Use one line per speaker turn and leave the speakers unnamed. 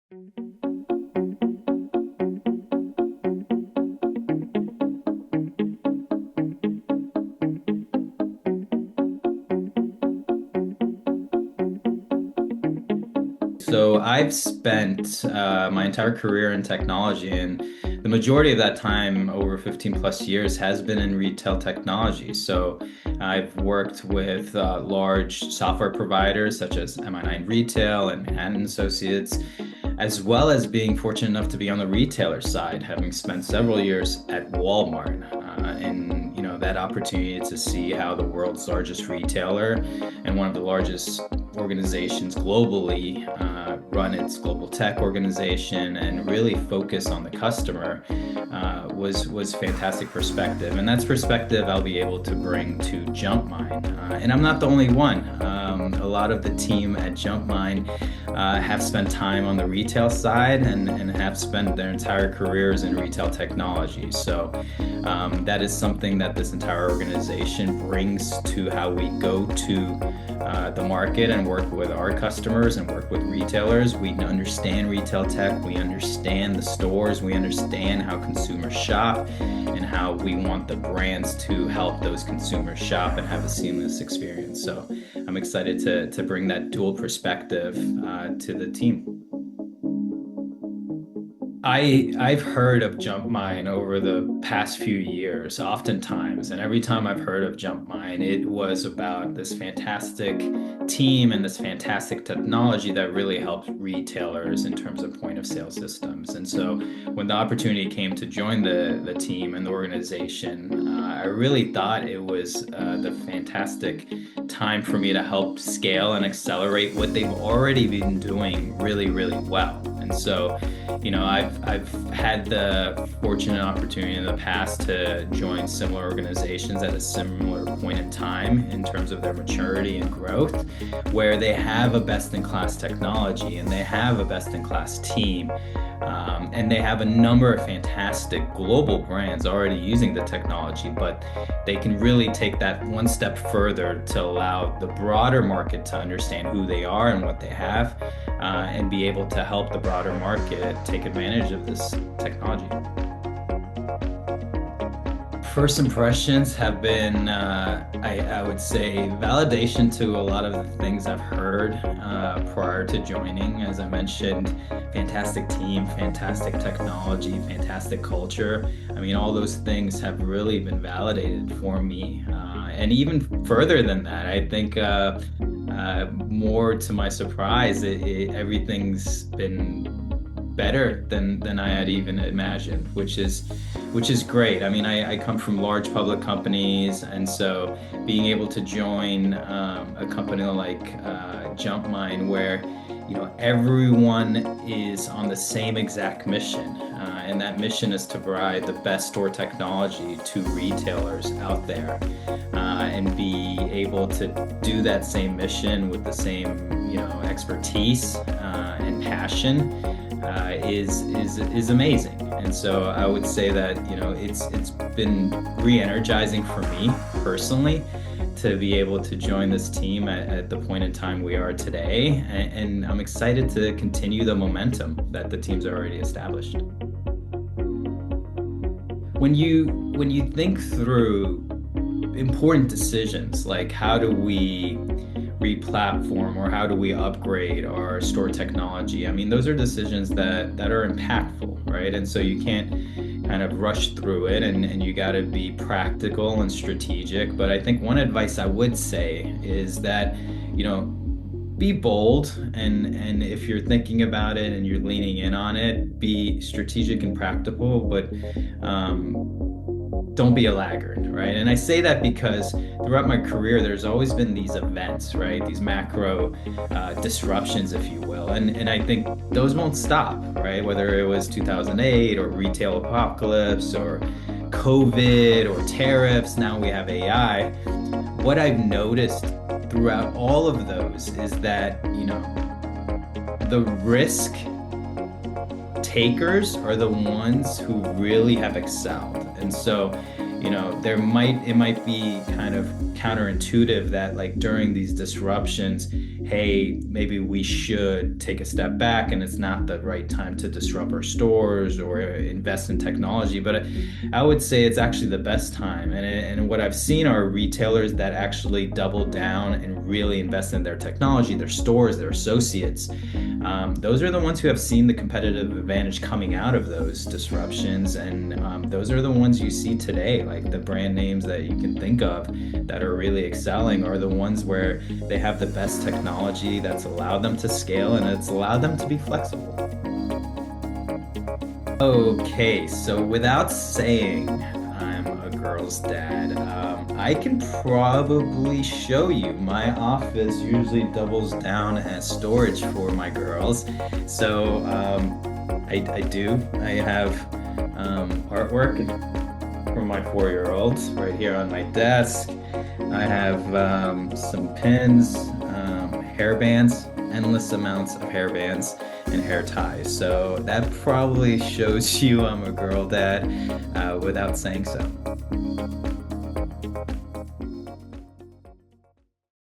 So I've spent my entire career in technology, and the majority of that time, over 15 plus years, has been in retail technology. So I've worked with large software providers such as MI9 Retail and Manhattan Associates, as well as being fortunate enough to be on the retailer side, having spent several years at Walmart. And that opportunity to see how the world's largest retailer and one of the largest organizations globally run its global tech organization and really focus on the customer was fantastic perspective. And that's perspective I'll be able to bring to Jumpmind. And I'm not the only one. A lot of the team at Jumpmind have spent time on the retail side and have spent their entire careers in retail technology. So that is something that this entire organization brings to how we go to the market and work with our customers and work with retailers. We understand retail tech, we understand the stores, we understand how consumers shop and how we want the brands to help those consumers shop and have a seamless experience. So I'm excited to bring that dual perspective to the team. I've heard of Jumpmind over the past few years, oftentimes, and every time I've heard of Jumpmind, it was about this fantastic team and this fantastic technology that really helps retailers in terms of point of sale systems. And so when the opportunity came to join the team and the organization, I really thought it was the fantastic time for me to help scale and accelerate what they've already been doing really, really well. And so, I've had the fortunate opportunity in the past to join similar organizations at a similar point in time in terms of their maturity and growth, where they have a best-in-class technology and they have a best-in-class team. And they have a number of fantastic global brands already using the technology, but they can really take that one step further to allow the broader market to understand who they are and what they have, and be able to help the broader market take advantage of this technology. First impressions have been, I would say, validation to a lot of the things I've heard prior to joining. As I mentioned, fantastic team, fantastic technology, fantastic culture. I mean, all those things have really been validated for me. And even further than that, I think more to my surprise, everything's been better than I had even imagined, which is great. I mean, I come from large public companies, and so being able to join a company like Jumpmind, where everyone is on the same exact mission, and that mission is to provide the best store technology to retailers out there, and be able to do that same mission with the same expertise and passion is amazing. And so I would say that it's been re-energizing for me personally to be able to join this team at the point in time we are today, and I'm excited to continue the momentum that the team's already established. When you think through important decisions like how do we re-platform or how do we upgrade our store technology, I mean, those are decisions that are impactful, right? And so you can't kind of rush through it, and you got to be practical and strategic. But I think one advice I would say is that be bold, and if you're thinking about it and you're leaning in on it, be strategic and practical, but don't be a laggard, right? And I say that because throughout my career, there's always been these events, right? These macro disruptions, if you will. And I think those won't stop, right? Whether it was 2008 or retail apocalypse or COVID or tariffs, now we have AI. What I've noticed throughout all of those is that, the risk takers are the ones who really have excelled. And so, it might be kind of counterintuitive that like during these disruptions, hey, maybe we should take a step back and it's not the right time to disrupt our stores or invest in technology. But I would say it's actually the best time. And what I've seen are retailers that actually double down and really invest in their technology, their stores, their associates. Those are the ones who have seen the competitive advantage coming out of those disruptions. And those are the ones you see today, like the brand names that you can think of that are really excelling are the ones where they have the best technology that's allowed them to scale and it's allowed them to be flexible. Okay, so without saying I'm a girl's dad, I can probably show you. My office usually doubles down as storage for my girls. So I do. I have artwork from my 4-year-old right here on my desk. I have some pins, hair bands, endless amounts of hair bands and hair ties. So that probably shows you I'm a girl dad without saying so.